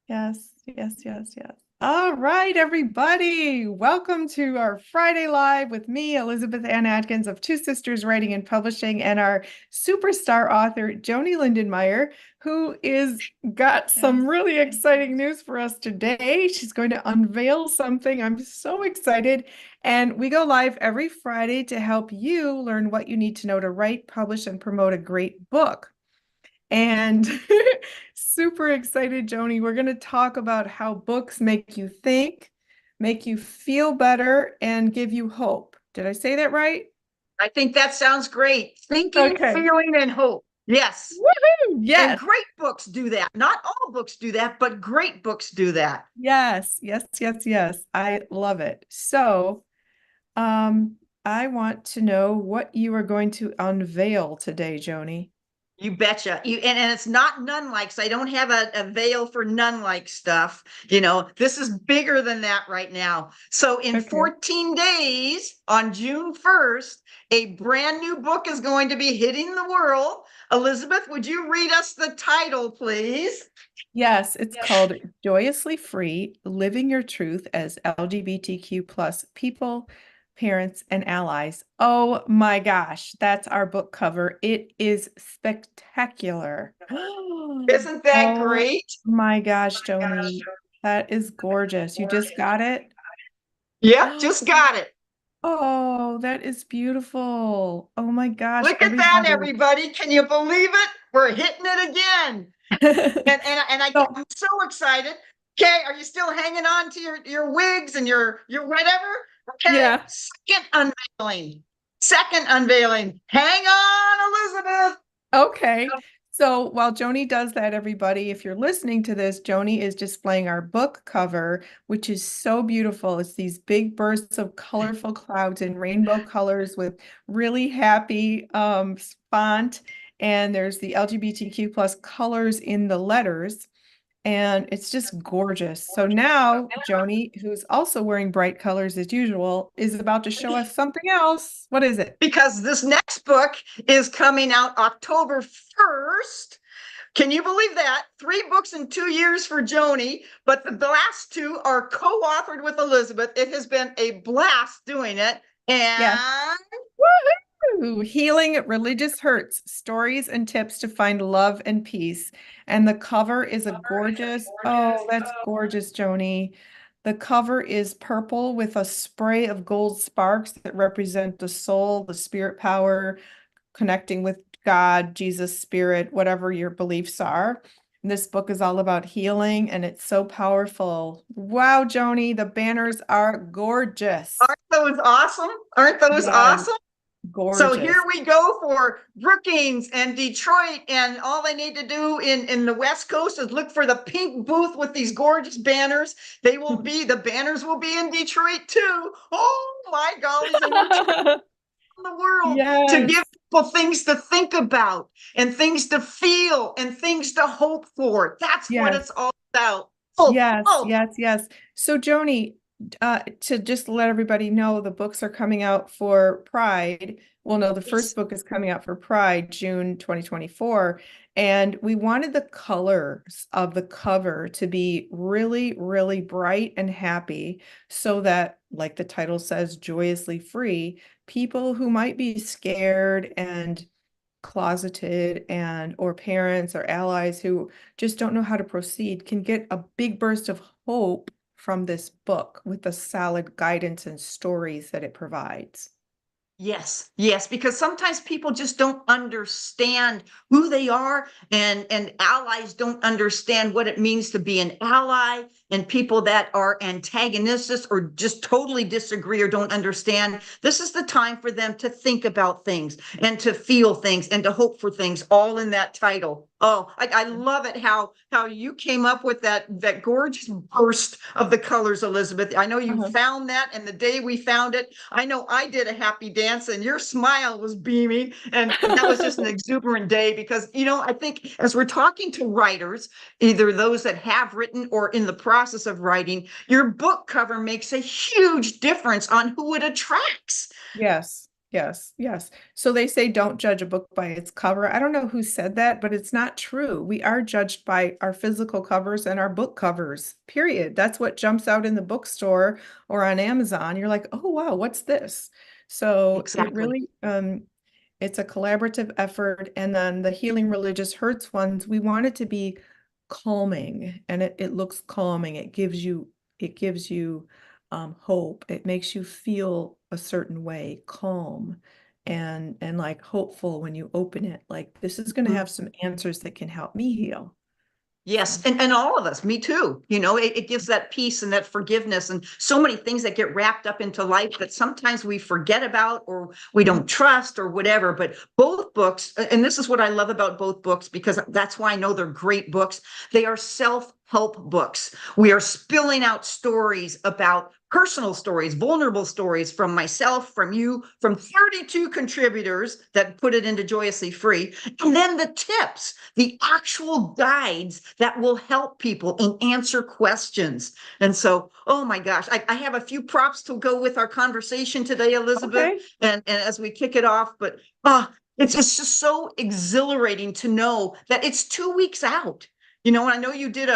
Yes, yes, yes, yes. All right, everybody. Welcome to our Friday Live with me, Elizabeth Ann Atkins of Two Sisters Writing and Publishing, and our superstar author, Joanie Lindenmeyer, who is got some really exciting news for us today. She's going to unveil something. I'm so excited. And we go live every Friday to help you learn what you need to know to write, publish, and promote a great book. And super excited, Joni. We're going to talk about how books make you think, make you feel better, and give you hope. Did I say that right? I think that sounds great. Thinking, Okay. feeling, and hope. Yes. Woohoo! And Yes. great books do that. Not all books do that, but great books do that. Yes. Yes. Yes. Yes. I love it. So, um, I want to know what you are going to unveil today, Joni. You betcha. And it's not nun likes. I don't have a veil for nun like stuff. This is bigger than that right now. So in Okay. 14 days on June 1st, a brand new book is going to be hitting the world. Elizabeth, would you read us the title, please? Yes, it's called Joyously Free, Living Your Truth as LGBTQ plus people, parents, and allies. Oh my gosh, that's our book cover. It is spectacular. Isn't that Oh great? my gosh, Joni, that is gorgeous. You just got it? Yep, just got it. Oh, that is beautiful. Oh my gosh, Look at that, everybody. everybody. Can you believe it? We're hitting it again. So, I'm so excited. Okay, are you still hanging on to your wigs and your whatever? Okay, yeah. unveiling. Second unveiling. Hang on, Elizabeth. Okay. So while Joni does that, everybody, if you're listening to this, Joni is displaying our book cover, which is so beautiful. It's these big bursts of colorful clouds in rainbow colors with really happy font. And there's the LGBTQ plus colors in the letters. And it's just gorgeous. So now Joni, who's also wearing bright colors as usual, is about to show us something else. What is it? Because this next book is coming out October 1st. Can you believe that? 3 books in 2 years for Joanie, but the last two are co-authored with Elizabeth. It has been a blast doing it. Yes. And Woohoo! Healing Religious Hurts, Stories and Tips to Find Love and Peace. And the cover is a gorgeous, oh, that's gorgeous, Joni. The cover is purple with a spray of gold sparks that represent the soul, the spirit power, connecting with God, Jesus, spirit, whatever your beliefs are. And this book is all about healing and it's so powerful. Wow, Joni, the banners are gorgeous. aren't those awesome? Aren't those Yes, awesome? So here gorgeous. we go for Brookings and Detroit, and all they need to do in the West Coast is look for the pink booth with these gorgeous banners. The banners will be in Detroit too. Oh my gollies, and we're traveling the world to Yes, give people things to think about and things to feel and things to hope for. That's what yes, it's all about. Oh, yes, oh, yes, yes. So, Joni, to just let everybody know, the books are coming out for Pride. Well, no, the first book is coming out for Pride, June 2024. And we wanted the colors of the cover to be really, really bright and happy so that, like the title says, joyously free, people who might be scared and closeted and or parents or allies who just don't know how to proceed can get a big burst of hope from this book with the solid guidance and stories that it provides. yes, yes, because sometimes people just don't understand who they are, and allies don't understand what it means to be an ally, and people that are antagonists or just totally disagree or don't understand. This is the time for them to think about things and to feel things and to hope for things, all in that title. Oh, I love it how you came up with that gorgeous burst of the colors, Elizabeth. I know you Uh-huh. found that, and the day we found it, I know I did a happy dance and your smile was beaming. And that was just an exuberant day because, I think as we're talking to writers, either those that have written or in the process of writing, your book cover makes a huge difference on who it attracts. Yes. Yes, yes. So they say don't judge a book by its cover. I don't know who said that, but it's not true. We are judged by our physical covers and our book covers, period. That's what jumps out in the bookstore or on Amazon. You're like, oh, wow, what's this? So it Exactly. really, it's a collaborative effort. And then the Healing Religious Hurts ones, we want it to be calming, and it looks calming. It gives you hope. It makes you feel a certain way, calm and like hopeful when you open it. Like this is going to have some answers that can help me heal. Yes, So, and all of us, me too. It gives that peace and that forgiveness and so many things that get wrapped up into life that sometimes we forget about or we mhm. don't trust or whatever. But both books, and this is what I love about both books, because that's why I know they're great books. They are self-help books. We are spilling out stories about personal stories, vulnerable stories from myself, from you, from 32 contributors that put it into Joyously Free. And then the tips, the actual guides that will help people and answer questions. And so, oh my gosh, I have a few props to go with our conversation today, Elizabeth, Okay. and as we kick it off, but it's just so exhilarating to know that it's 2 weeks out. I know you did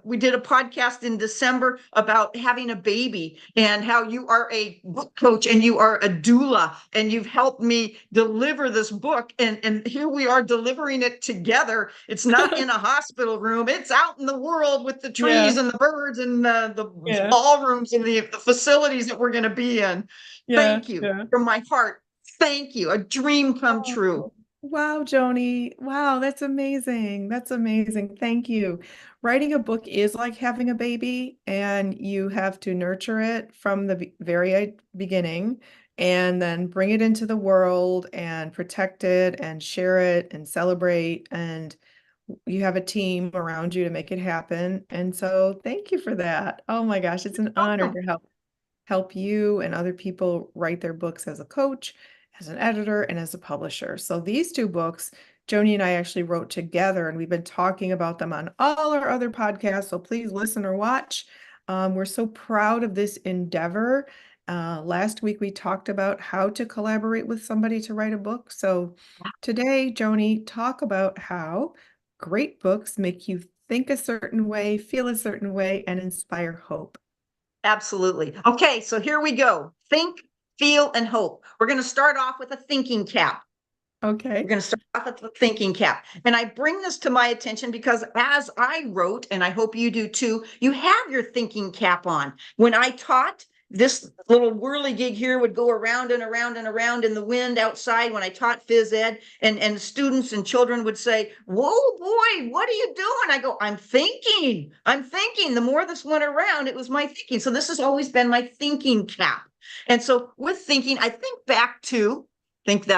we did a podcast in December about having a baby and how you are a book coach and you are a doula and you've helped me deliver this book. And here we are delivering it together. It's not in a hospital room. It's out in the world with the trees Yeah, and the birds and the yeah, ballrooms and the facilities that we're going to be in. yeah, Thank you yeah. from my heart. Thank you. A dream come true. Oh, wow, Joni. Wow, that's amazing. That's amazing. Thank you. Writing a book is like having a baby, and you have to nurture it from the very beginning and then bring it into the world and protect it and share it and celebrate. And you have a team around you to make it happen. And so thank you for that. Oh my gosh, it's an honor Welcome. to help you and other people write their books as a coach, as an editor, and as a publisher. So these two books, Joni and I actually wrote together, and we've been talking about them on all our other podcasts. So please listen or watch. We're so proud of this endeavor. Last week we talked about how to collaborate with somebody to write a book. So today, Joni, talk about how great books make you think a certain way, feel a certain way, and inspire hope. Absolutely. Okay, so here we go. Think, feel, and hope. We're going to start off with a thinking cap. We're Okay. going to start off with the thinking cap. And I bring this to my attention because as I wrote, and I hope you do too, you have your thinking cap on. When I taught, this little whirligig here would go around and around and around in the wind outside when I taught phys ed, and students and children would say, whoa, boy, what are you doing? I go, I'm thinking. I'm thinking. The more this went around, it was my thinking. So this has always been my thinking cap. And so with thinking, I think that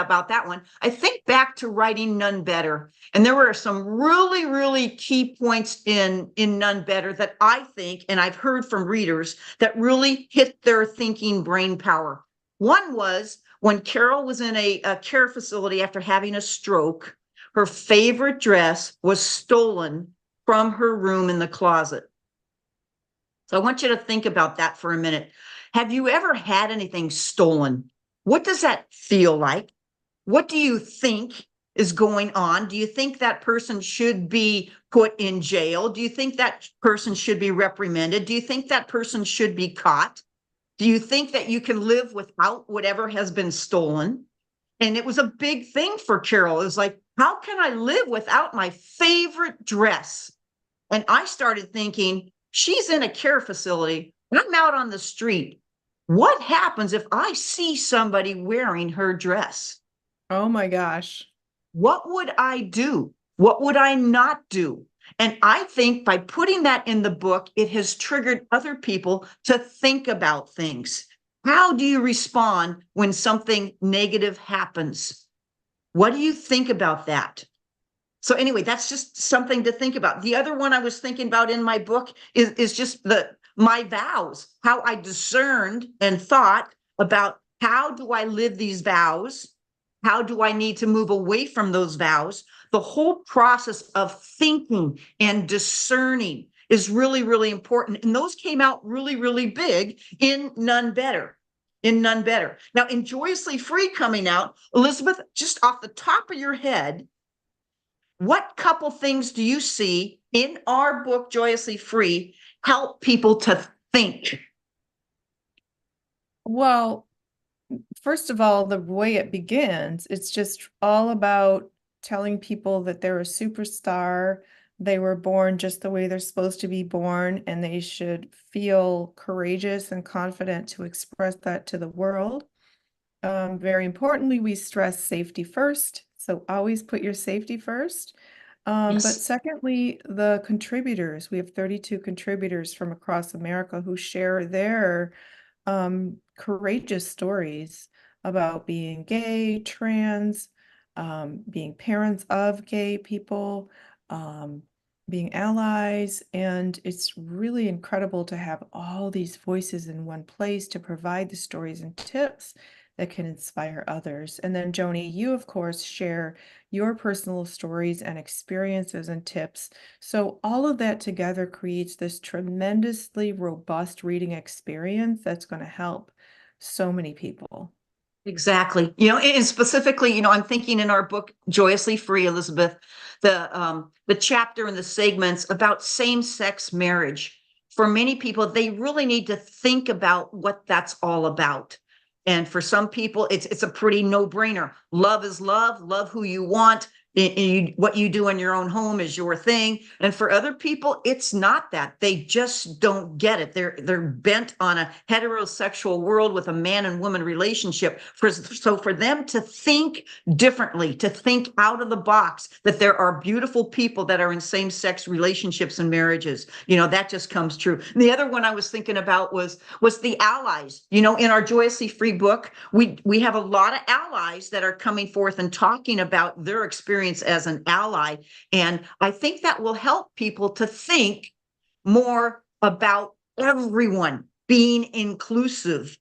about that one. I think back to writing Nun Better, and there were some really, really key points in Nun Better that I think, and I've heard from readers that really hit their thinking brain power. One was when Carol was in a care facility after having a stroke. Her favorite dress was stolen from her room in the closet. So I want you to think about that for a minute. Have you ever had anything stolen? What does that feel like? What do you think is going on? Do you think that person should be put in jail? Do you think that person should be reprimanded? Do you think that person should be caught? Do you think that you can live without whatever has been stolen? And it was a big thing for Carol. It was like, how can I live without my favorite dress? And I started thinking, she's in a care facility. I'm out on the street. What happens if I see somebody wearing her dress? Oh my gosh. What would I do? What would I not do? And I think by putting that in the book, it has triggered other people to think about things. How do you respond when something negative happens? What do you think about that? So anyway, that's just something to think about. The other one I was thinking about in my book is just my vows, how I discerned and thought about how do I live these vows? How do I need to move away from those vows? The whole process of thinking and discerning is really, really important. And those came out really, really big in None Better. in None Better. Now, in Joyously Free coming out, Elizabeth, just off the top of your head, what couple things do you see in our book, Joyously Free, help people to think? Well, first of all, the way it begins, it's just all about telling people that they're a superstar. They were born just the way they're supposed to be born, and they should feel courageous and confident to express that to the world. Very importantly, we stress safety first. So always put your safety first. But Yes. secondly, the contributors. We have 32 contributors from across America who share their courageous stories about being gay, trans, being parents of gay people, um, being allies. And it's really incredible to have all these voices in one place to provide the stories and tips that can inspire others. And then, Joni, you, of course, share your personal stories and experiences and tips. So all of that together creates this tremendously robust reading experience that's going to help so many people. Exactly. And specifically, I'm thinking in our book, Joyously Free, Elizabeth, the chapter and the segments about same-sex marriage. For many people, they really need to think about what that's all about. And for some people, it's a pretty no-brainer. Love is love, love who you want. What you do in your own home is your thing. And for other people, it's not that. They just don't get it. They're bent on a heterosexual world with a man and woman relationship. So for them to think differently, to think out of the box, that there are beautiful people that are in same-sex relationships and marriages, that just comes true. And the other one I was thinking about was the allies. In our Joyously Free book, we have a lot of allies that are coming forth and talking about their experience as an ally. And I think that will help people to think more about everyone being inclusive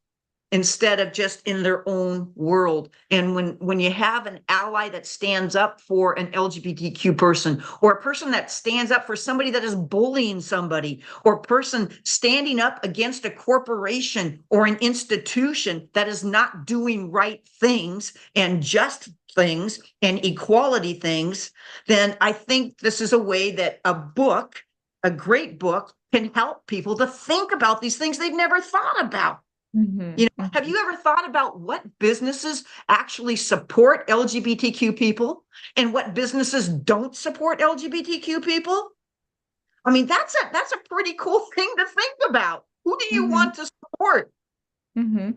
instead of just in their own world. And when you have an ally that stands up for an LGBTQ person, or a person that stands up for somebody that is bullying somebody, or a person standing up against a corporation or an institution that is not doing right things and just things and equality things, then I think this is a way that a great book, can help people to think about these things they've never thought about. Mhm, Have mhm. you ever thought about what businesses actually support LGBTQ people and what businesses don't support LGBTQ people? I mean, that's a pretty cool thing to think about. Who do you want Mhm, to support? mhm.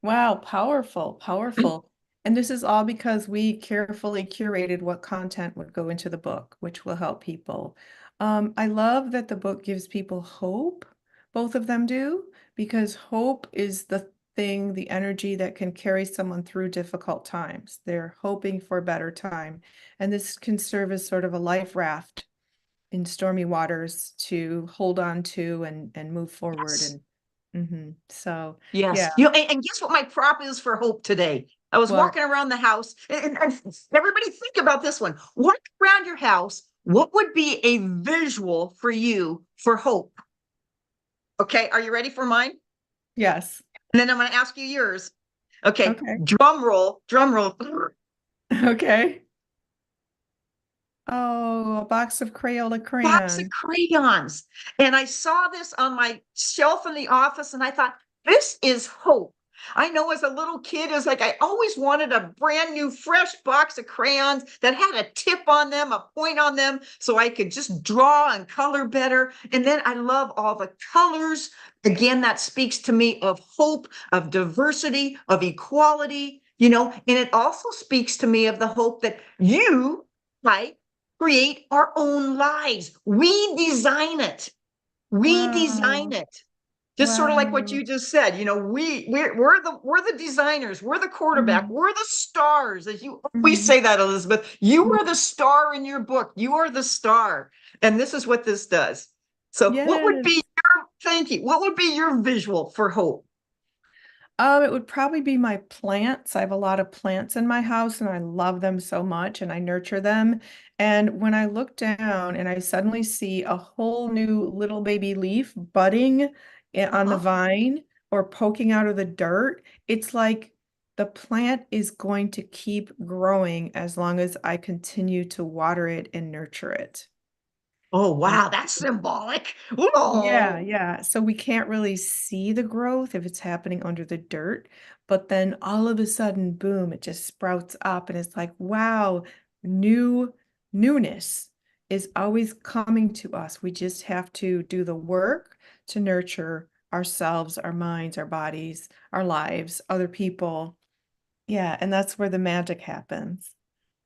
Wow, powerful, powerful. And this is all because we carefully curated what content would go into the book, which will help people. I love that the book gives people hope, both of them do, because hope is the thing, the energy that can carry someone through difficult times. They're hoping for a better time. And this can serve as sort of a life raft in stormy waters to hold on to and move forward. Yes. And so, yeah, Yes. And guess what my prop is for hope today? I was what? walking around the house, and everybody think about this one. Walk around your house. What would be a visual for you for hope? Okay. Are you ready for mine? Yes. And then I'm going to ask you yours. Okay. Okay. Drum roll, drum roll. Okay. Oh, a box of Crayola Box of crayon. crayons. And I saw this on my shelf in the office, and I thought, this is hope. I know as a little kid, it was like I always wanted a brand new, fresh box of crayons that had a tip on them, a point on them, so I could just draw and color better. And then I love all the colors. Again, that speaks to me of hope, of diversity, of equality, and it also speaks to me of the hope that you, like, create our own lives. We design it. We design Wow. it. Just sort of like what Wow. you just said, we're the designers, we're the quarterback, Mhm, we're the stars. As you always mhm, say that, Elizabeth, you are the mhm. star in your book. You are the star. And this is what this does. So what would be Yes. your thank you? What would be your visual for hope? It would probably be my plants. I have a lot of plants in my house and I love them so much and I nurture them. And when I look down and I suddenly see a whole new little baby leaf budding on the Uh-huh. vine, or poking out of the dirt, it's like the plant is going to keep growing as long as I continue to water it and nurture it. Oh, And wow, that's symbolic. yeah, Whoa. yeah. So we can't really see the growth if it's happening under the dirt, but then all of a sudden, boom, it just sprouts up and it's like, wow, new newness is always coming to us. We just have to do the work to nurture ourselves, our minds, our bodies, our lives, other people. Yeah, and that's where the magic happens.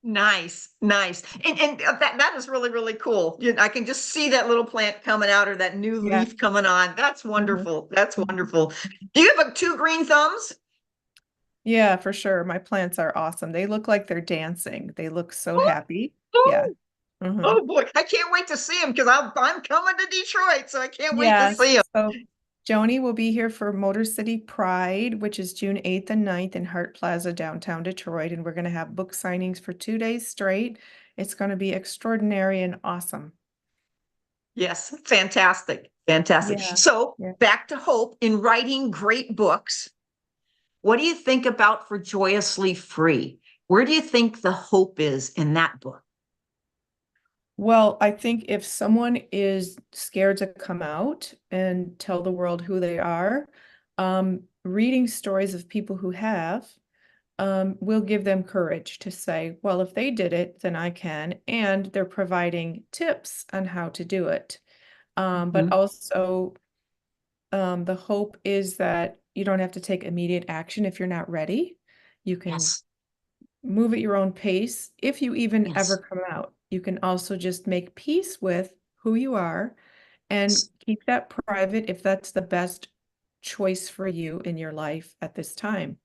Nice, nice. And that is really, really cool. I can just see that little plant coming out or that new Yeah. leaf coming on. That's Mhm. wonderful. That's Mhm. wonderful. Do you have two green thumbs? Yeah, for sure. My plants are awesome. They look like they're dancing. They look so Oh, happy. Yeah. oh, hmm oh boy. I can't wait to see them because I'm coming to Detroit, so I can't wait to Yes. see them. So Joanie will be here for Motor City Pride, which is June 8th and 9th in Hart Plaza, downtown Detroit. And we're going to have book signings for 2 days straight. It's going to be extraordinary and awesome. Yes, fantastic. Fantastic. Yeah. So Yeah. back to hope in writing great books. What do you think about For Joyously Free? Where do you think the hope is in that book? Well, I think if someone is scared to come out and tell the world who they are, reading stories of people who have will give them courage to say, well, if they did it, then I can. And they're providing tips on how to do it. But Mhm. also, the hope is that you don't have to take immediate action if you're not ready. You can Yes, move at your own pace. If you even ever yes, come out, you can also just make peace with who you are and keep that private if that's the best choice for you in your life at this time.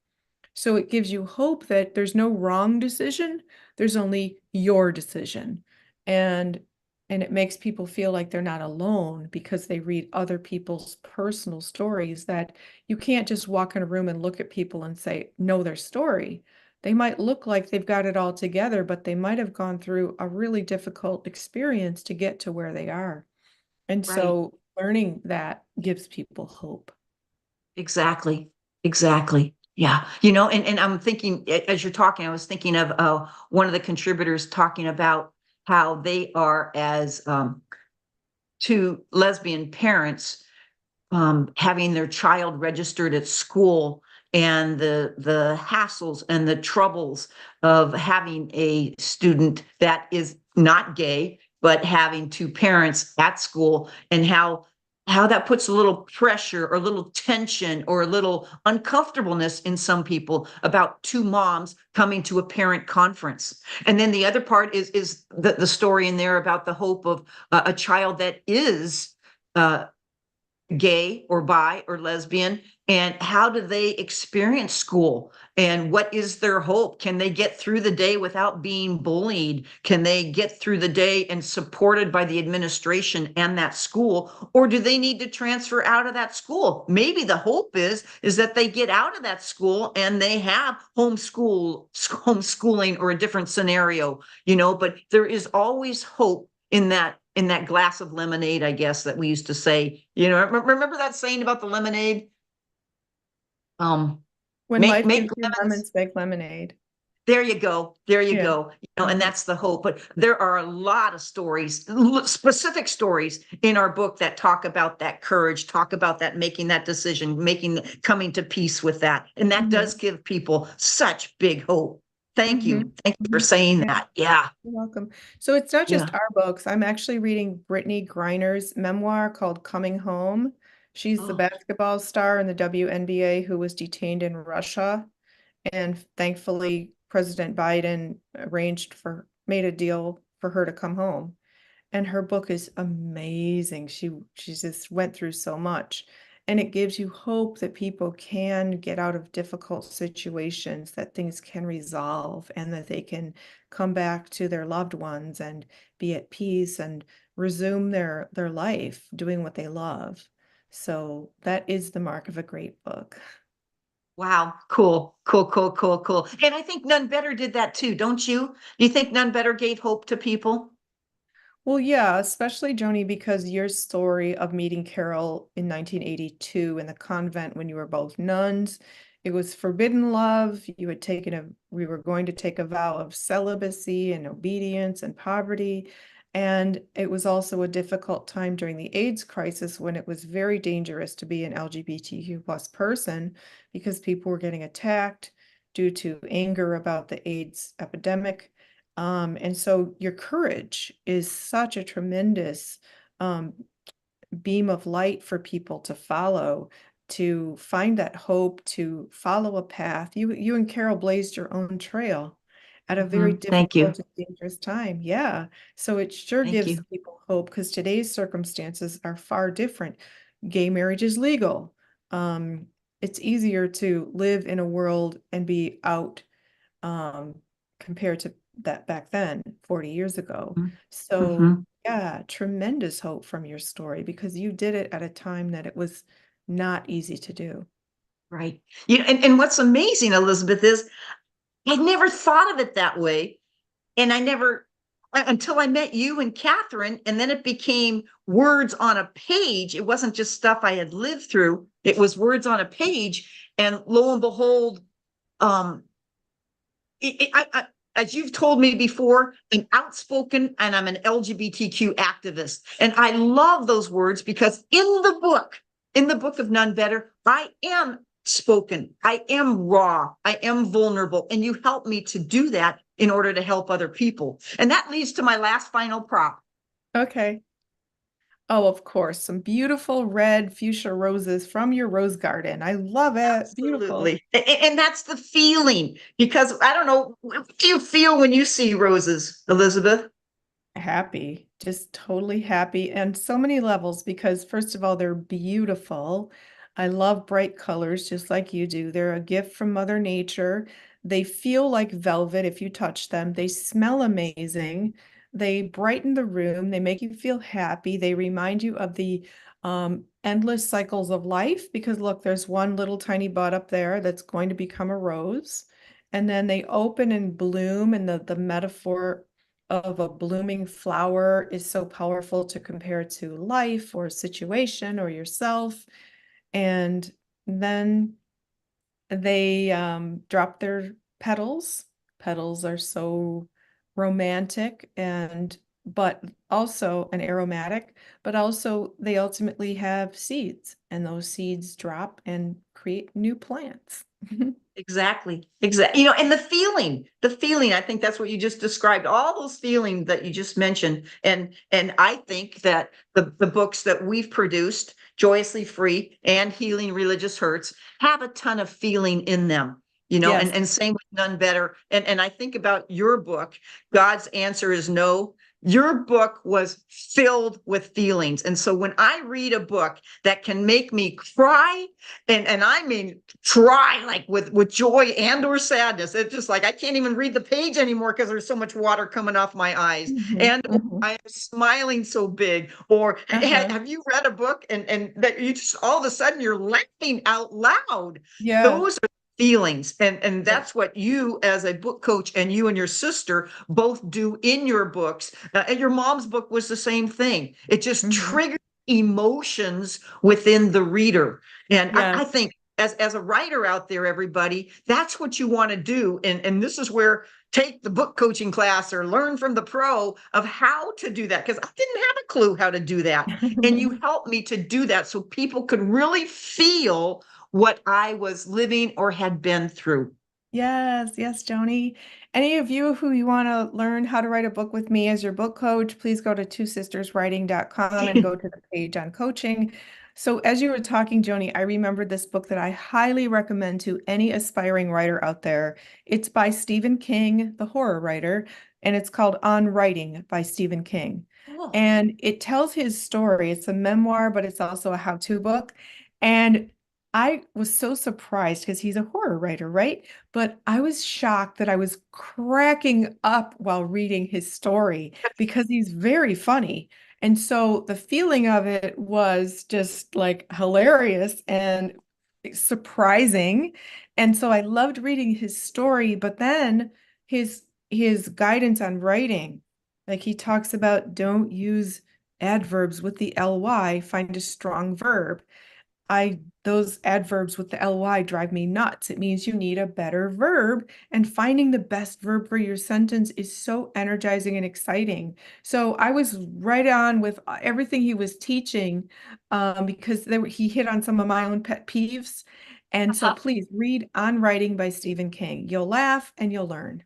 So it gives you hope that there's no wrong decision, there's only your decision. And and it makes people feel like they're not alone because they read other people's personal stories that you can't just walk in a room and look at people and say, know their story. They might look like they've got it all together, but they might have gone through a really difficult experience to get to where they are. And right. so learning that gives people hope. Exactly. Exactly. Yeah. And I'm thinking as you're talking, I was thinking of one of the contributors talking about how they are as two lesbian parents having their child registered at school and the hassles and the troubles of having a student that is not gay but having two parents at school and how that puts a little pressure or a little tension or a little uncomfortableness in some people about two moms coming to a parent conference. And then the other part is the story in there about the hope of a child that is uh, gay or bi or lesbian, and how do they experience school and what is their hope? Can they get through the day without being bullied? Can they get through the day and supported by the administration and that school, or do they need to transfer out of that school? Maybe the hope is that they get out of that school and they have homeschooling or a different scenario, but there is always hope in that glass of lemonade, I guess, that we used to say. Remember that saying about the lemonade? Um, When make life make gives you lemons. lemons, make lemonade. There you go. There you Yeah. go. And Mhm. that's the hope. But there are a lot of stories, specific stories in our book that talk about that courage, talk about that making that decision, coming to peace with that. And that does Mhm. give people such big hope. Thank you. Mhm. Thank you for Mhm. saying Yeah, that. Yeah. you're welcome. So it's not just Yeah. our books. I'm actually reading Brittany Griner's memoir called Coming Home. She's the Oh, basketball star in the WNBA who was detained in Russia. And thankfully, President Biden made a deal for her to come home. And her book is amazing. She just went through so much. And it gives you hope that people can get out of difficult situations, that things can resolve, and that they can come back to their loved ones and be at peace and resume their life doing what they love. So that is the mark of a great book. wow. Cool. Cool, cool, cool, cool. And I think None Better did that too, don't you? Do you think None Better gave hope to people? Well, yeah, especially Joni, because your story of meeting Carol in 1982 in the convent when you were both nuns, it was forbidden love. We were going to take a vow of celibacy and obedience and poverty. And it was also a difficult time during the AIDS crisis when it was very dangerous to be an LGBTQ plus person because people were getting attacked due to anger about the AIDS epidemic. And so your courage is such a tremendous um, beam of light for people to follow, to find that hope, to follow a path. You and Carol blazed your own trail at a very Thank you. difficult and dangerous time. Yeah. So it sure Thank gives you. people hope because today's circumstances are far different. Gay marriage is legal. Um, it's easier to live in a world and be out um, compared to that back then, 40 years ago. So, Mm-hmm. yeah, tremendous hope from your story because you did it at a time that it was not easy to do. Right. And what's amazing, Elizabeth, is I never thought of it that way. And I never, until I met you and Catherine, and then it became words on a page. It wasn't just stuff I had lived through, it was words on a page. And lo and behold, um, as you've told me before, I'm outspoken and I'm an LGBTQ activist. And I love those words because in the book of None Better, I am spoken, I am raw, I am vulnerable. And you help me to do that in order to help other people. And that leads to my last final prop. Okay. Oh, of course, some beautiful red fuchsia roses from your rose garden. I love it. Beautiful. Absolutely. And that's the feeling because I don't know, what do you feel when you see roses, Elizabeth? Happy, just totally happy, and so many levels because, first of all, they're beautiful. I love bright colors just like you do. They're a gift from Mother Nature. They feel like velvet if you touch them. They smell amazing. They brighten the room. They make you feel happy. They remind you of the endless cycles of life because look, there's one little tiny bud up there that's going to become a rose. And then they open and bloom, and the metaphor of a blooming flower is so powerful to compare to life or situation or yourself. And then they drop their petals. Petals are so romantic and but also an aromatic, but also they ultimately have seeds, and those seeds drop and create new plants. Exactly. Exactly. And the feeling, I think that's what you just described, all those feelings that you just mentioned. And I think that the books that we've produced, Joyously Free and Healing Religious Hurts, have a ton of feeling in them. Yes. And same with None Better. And I think about your book, God's Answer is No. Your book was filled with feelings. And so when I read a book that can make me cry, and I mean try like with joy and or sadness. It's just like I can't even read the page anymore because there's so much water coming off my eyes, Mhm, and mhm. I'm smiling so big. Or Uh-huh. have you read a book and that you just all of a sudden you're laughing out loud? Yeah. Those are feelings, and Yeah. that's what you as a book coach and you and your sister both do in your books. And your mom's book was the same thing. It just Mhm. triggered emotions within the reader. And I Yes. think as a writer out there, everybody, that's what you want to do. And this is where take the book coaching class or learn from the pro of how to do that. Because I didn't have a clue how to do that. And you helped me to do that so people could really feel what I was living or had been through. Yes, yes, Joni. Any of you who you want to learn how to write a book with me as your book coach, please go to twosisterswriting.com and go to the page on coaching. So as you were talking, Joni, I remembered this book that I highly recommend to any aspiring writer out there. It's by Stephen King, the horror writer, and it's called On Writing by Stephen King. Oh, And it tells his story. It's a memoir, but it's also a how-to book. And I was so surprised because he's a horror writer, right? But I was shocked that I was cracking up while reading his story because he's very funny. And so the feeling of it was just like hilarious and surprising. And so I loved reading his story, but then his guidance on writing. Like he talks about don't use adverbs with the ly, find a strong verb. Those adverbs with the ly drive me nuts. It means you need a better verb, and finding the best verb for your sentence is so energizing and exciting. So I was right on with everything he was teaching, because he hit on some of my own pet peeves. And so please read On Writing by Stephen King. You'll laugh and you'll learn.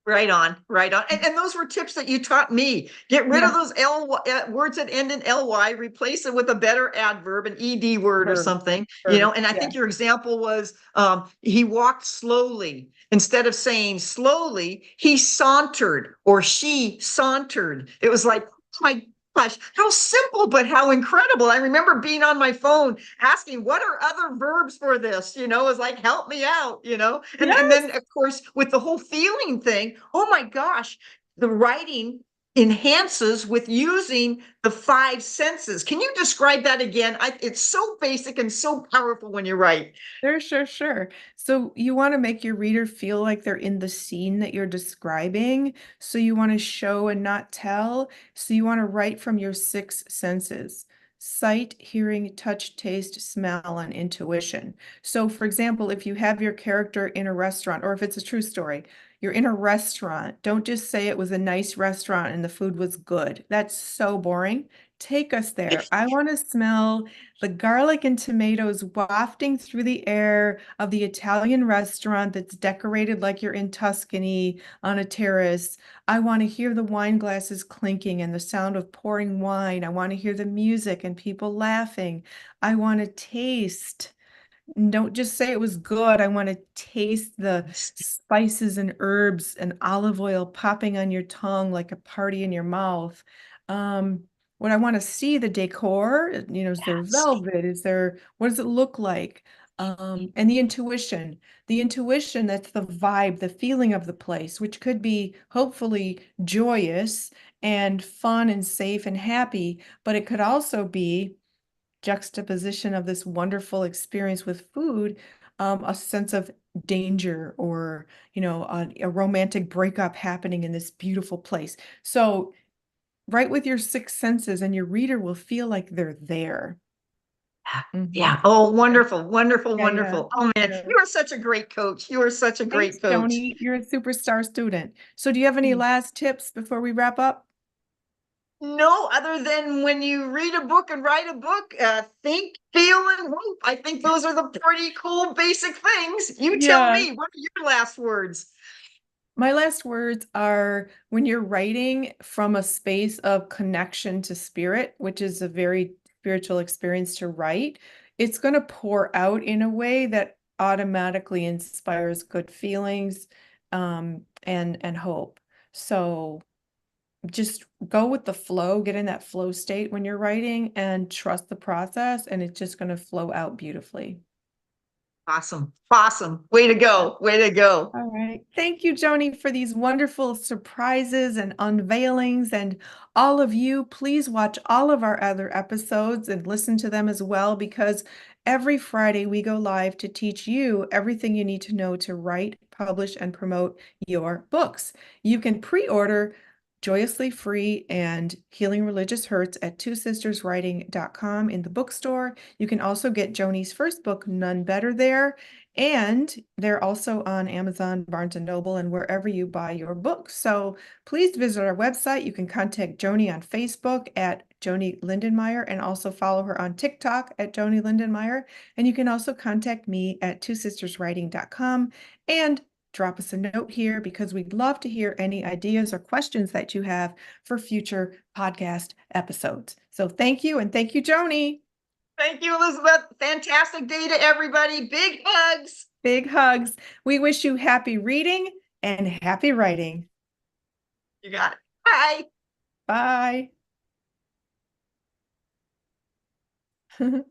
Right on, right on. And those were tips that you taught me. Get rid of Yeah, those words that end in ly, replace it with a better adverb, an ed word or verb, something. verb. And I Yeah. think your example was he walked slowly. Instead of saying slowly, he sauntered or she sauntered. It was like, oh my gosh, how simple, but how incredible. I remember being on my phone asking, what are other verbs for this? It was like, help me out, and Yes. then of course with the whole feeling thing, oh my gosh, the writing enhances with using the five senses. Can you describe that again? It's so basic and so powerful when you write. Sure, sure, sure. So you want to make your reader feel like they're in the scene that you're describing. So you want to show and not tell. So you want to write from your six senses: sight, hearing, touch, taste, smell, and intuition. So, for example, if you have your character in a restaurant, or if it's a true story, you're in a restaurant, don't just say it was a nice restaurant and the food was good. That's so boring. Take us there. I want to smell the garlic and tomatoes wafting through the air of the Italian restaurant that's decorated like you're in Tuscany on a terrace. I want to hear the wine glasses clinking and the sound of pouring wine. I want to hear the music and people laughing. I want to taste. Don't just say it was good. I want to taste the spices and herbs and olive oil popping on your tongue like a party in your mouth. Um, what I want to see the decor, is there Yes. velvet? What does it look like? And the intuition. The intuition, that's the vibe, the feeling of the place, which could be hopefully joyous and fun and safe and happy, but it could also be juxtaposition of this wonderful experience with food, a sense of danger, or a romantic breakup happening in this beautiful place. So write with your six senses and your reader will feel like they're there. Mhm. Yeah. Oh, wonderful, wonderful, Yeah, yeah, wonderful. Oh man, yeah. you are such a great coach. You are such a Thanks, great coach. Joanie. You're a superstar student. So do you have any last tips before we wrap up? No, other than when you read a book and write a book, think, feel, and hope. I think those are the pretty cool basic things. You tell Yeah. me, what are your last words? My last words are, when you're writing from a space of connection to spirit, which is a very spiritual experience to write, it's going to pour out in a way that automatically inspires good feelings, and hope. So just go with the flow, get in that flow state when you're writing and trust the process, and it's just going to flow out beautifully. Awesome. Awesome. Way to go. Way to go. All right. Thank you, Joni, for these wonderful surprises and unveilings. And all of you, please watch all of our other episodes and listen to them as well, because every Friday we go live to teach you everything you need to know to write, publish, and promote your books. You can pre-order Joyously Free and Healing Religious Hurts at twosisterswriting.com in the bookstore. You can also get Joni's first book, Nun Better, there. And they're also on Amazon, Barnes& and Noble, and wherever you buy your books. So please visit our website. You can contact Joanie on Facebook at Joanie Lindenmeyer, and also follow her on TikTok at Joanie Lindenmeyer. And you can also contact me at twosisterswriting.com and drop us a note here, because we'd love to hear any ideas or questions that you have for future podcast episodes. So thank you, and thank you, Joanie. Thank you, Elizabeth. Fantastic day to everybody. Big hugs. Big hugs. We wish you happy reading and happy writing. You got it. Bye. Bye.